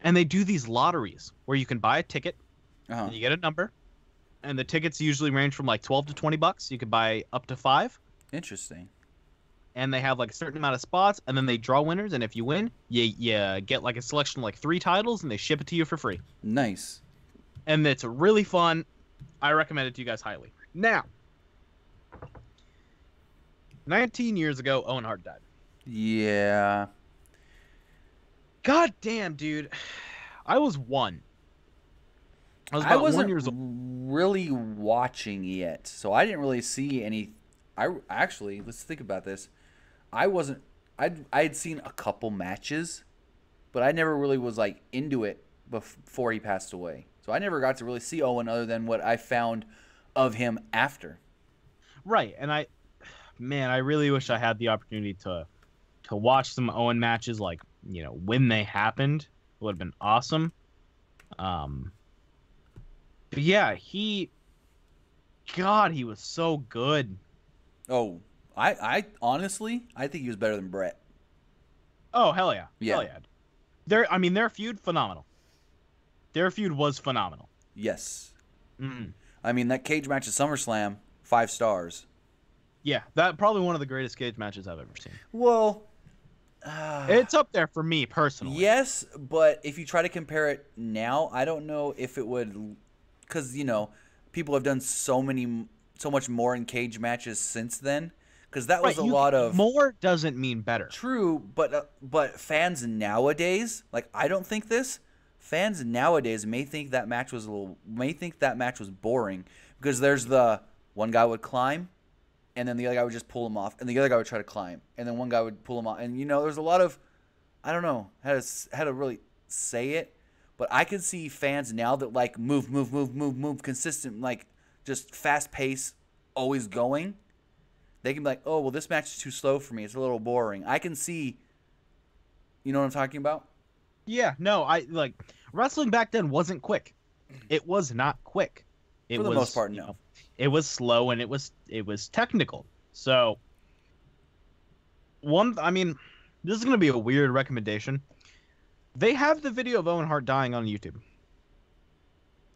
And they do these lotteries where you can buy a ticket, and you get a number, and the tickets usually range from like $12 to $20. You could buy up to 5. Interesting. And they have like a certain amount of spots, and then they draw winners. And if you win, you get like a selection of like 3 titles, and they ship it to you for free. Nice. And it's really fun. I recommend it to you guys highly. Now, 19 years ago, Owen Hart died. Yeah. God damn, dude. I was 1. I was I about wasn't 1 years old. really watching yet, so I didn't really see any. I actually, let's think about this. I wasn't. I had seen a couple matches, but I never really was like into it before he passed away. So I never got to really see Owen other than what I found of him after. Right, and I really wish I had the opportunity to watch some Owen matches, like, you know, when they happened. It would have been awesome. But yeah, he was so good. Oh, I honestly, I think he was better than Brett. Oh, hell yeah. Yeah. Hell yeah. Their feud, phenomenal. Their feud was phenomenal. Yes. Mm-mm. I mean, that cage match at SummerSlam, 5 stars. Yeah, that probably one of the greatest cage matches I've ever seen. Well, It's up there for me personally. yes, but if you try to compare it now, I don't know if it would, because, you know, people have done so much more in cage matches since then, because that was a lot of more doesn't mean better. true, but fans nowadays, like, I don't think this. Fans nowadays may think that match was boring, because there's the one guy would climb, and then the other guy would just pull him off, and the other guy would try to climb, and then one guy would pull him off, and, you know, there's a lot of, I don't know how to really say it, but I can see fans now that like move consistent, like just fast pace, always going. They can be like, oh well, this match is too slow for me. It's a little boring. I can see. You know what I'm talking about? Yeah, no, I like wrestling back then wasn't quick. It was not quick. For the most part, no. You know, it was slow and it was technical. So this is gonna be a weird recommendation. They have the video of Owen Hart dying on YouTube.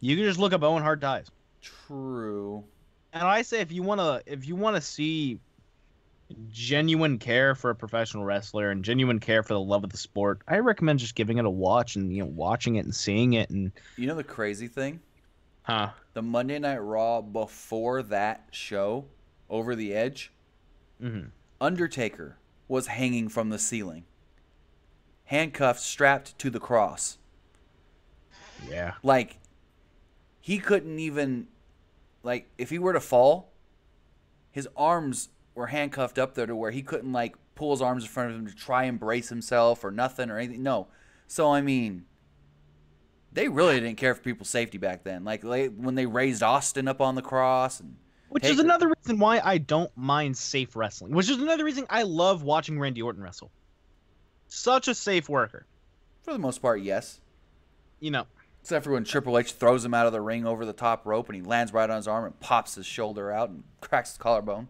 You can just look up Owen Hart dies. True. And I say if you wanna see genuine care for a professional wrestler and genuine care for the love of the sport, I recommend just giving it a watch and, you know, watching it and seeing it. And You know the crazy thing? huh? The Monday Night Raw before that show, Over the Edge, Mm-hmm. Undertaker was hanging from the ceiling, handcuffed, strapped to the cross. Yeah. Like, he couldn't even, like, if he were to fall, his arms were handcuffed up there to where he couldn't, like, pull his arms in front of him to try and brace himself or nothing or anything. No. So, I mean, they really didn't care for people's safety back then. Like, when they raised Austin up on the cross. And Which is another reason why I don't mind safe wrestling. Which is another reason I love watching Randy Orton wrestle. Such a safe worker. For the most part, yes. You know. Except for when Triple H throws him out of the ring over the top rope and he lands right on his arm and pops his shoulder out and cracks his collarbone.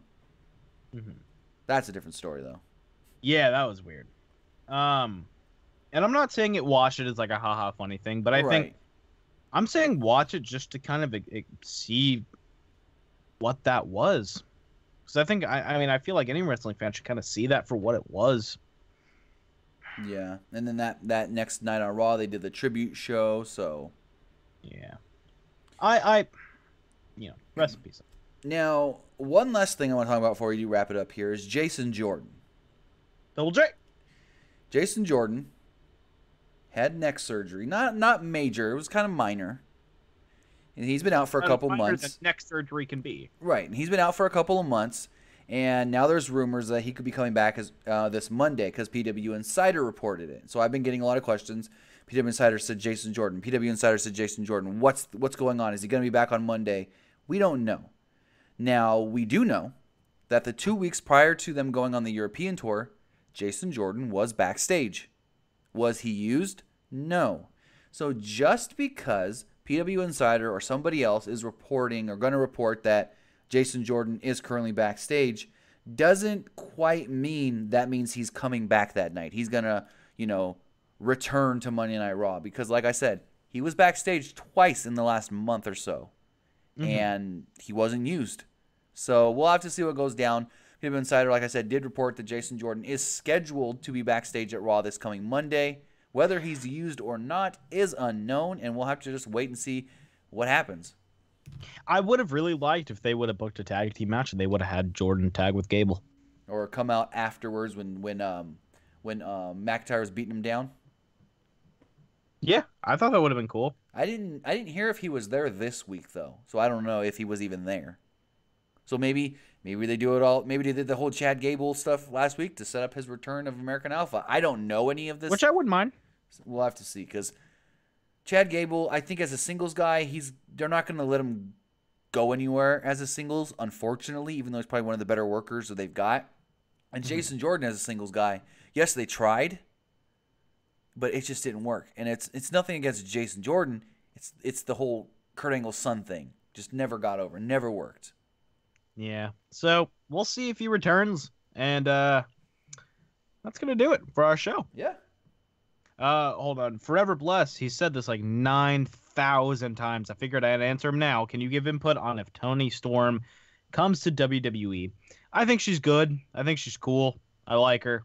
Mm-hmm. That's a different story, though. Yeah, that was weird. And I'm not saying watch it as like a haha funny thing, but I think I'm saying watch it just to kind of see what that was. Because I think I feel like any wrestling fan should kind of see that for what it was. Yeah, and then that next night on Raw, they did the tribute show, so... Yeah. I rest in peace. Now, one last thing I want to talk about before we do wrap it up here is Jason Jordan. Double J. Jason Jordan had neck surgery. Not major. It was kind of minor. And he's been out for a couple months. Neck surgery can be. Right. And he's been out for a couple of months. And now there's rumors that he could be coming back this Monday because PW Insider reported it. So I've been getting a lot of questions. PW Insider said Jason Jordan. PW Insider said Jason Jordan. What's going on? Is he going to be back on Monday? We don't know. Now, we do know that the 2 weeks prior to them going on the European tour, Jason Jordan was backstage. Was he used? No. So just because PW Insider or somebody else is reporting or going to report that Jason Jordan is currently backstage doesn't quite mean that means he's coming back that night. He's going to, return to Monday Night Raw because, like I said, he was backstage twice in the last month or so, and he wasn't used. So we'll have to see what goes down. PW Insider, like I said, did report that Jason Jordan is scheduled to be backstage at Raw this coming Monday. Whether he's used or not is unknown, and we'll have to just wait and see what happens. I would have really liked if they would have booked a tag team match and they would have had Jordan tag with Gable. Or come out afterwards when McIntyre was beating him down. Yeah, I thought that would have been cool. I didn't hear if he was there this week though, so I don't know if he was even there. So maybe they do it all. Maybe they did the whole Chad Gable stuff last week to set up his return of American Alpha. I don't know any of this, which I wouldn't mind. We'll have to see because Chad Gable, I think as a singles guy, they're not going to let him go anywhere as a singles, unfortunately, even though he's probably one of the better workers that they've got. And Jason Jordan as a singles guy, yes, they tried, but it just didn't work. And it's nothing against Jason Jordan. It's the whole Kurt Angle's son thing. Just never got over. Never worked. Yeah. So we'll see if he returns. And that's going to do it for our show. Yeah. Hold on. Forever Blessed. He said this like 9,000 times. I figured I'd answer him now. Can you give input on if Toni Storm comes to WWE? I think she's good. I think she's cool. I like her.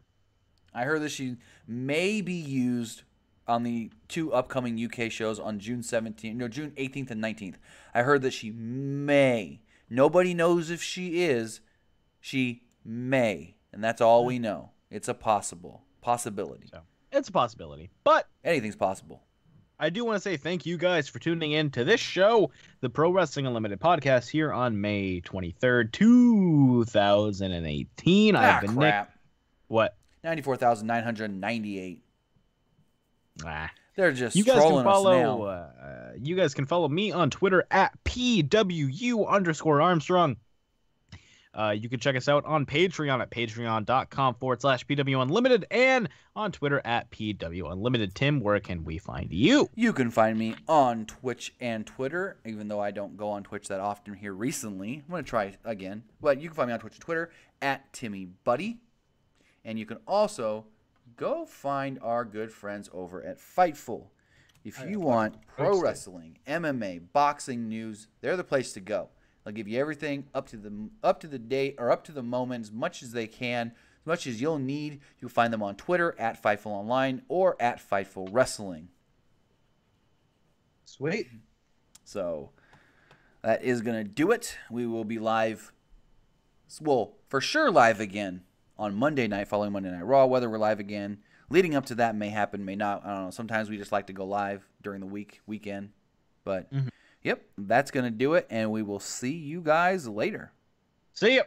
I heard that she may be used on the 2 upcoming UK shows on June 18th and 19th. I heard that she may. Nobody knows if she is. She may. And that's all we know. It's a possibility. So, it's a possibility. But anything's possible. I do want to say thank you guys for tuning in to this show, the Pro Wrestling Unlimited podcast, here on May 23rd, 2018. I've been crap. Nick. What? 94,998. Ah. They're just you guys trolling can follow, us now. You guys can follow me on Twitter at PWU_Armstrong. You can check us out on Patreon at patreon.com/PWUnlimited and on Twitter at PWUnlimited. Tim, where can we find you? You can find me on Twitch and Twitter, even though I don't go on Twitch that often here recently. I'm going to try again. But you can find me on Twitch and Twitter at TimmyBuddy. And you can also go find our good friends over at Fightful. If you want pro wrestling, MMA, boxing news, they're the place to go. They'll give you everything up to the date or up to the moment as much as they can, as much as you'll need. You'll find them on Twitter at Fightful Online or at Fightful Wrestling. Sweet. So that is going to do it. We will be live, well, for sure live again on Monday night following Monday Night Raw. Whether we're live again leading up to that may happen, may not. I don't know. Sometimes we just like to go live during the weekend. But, yep, that's going to do it, and we will see you guys later. See ya.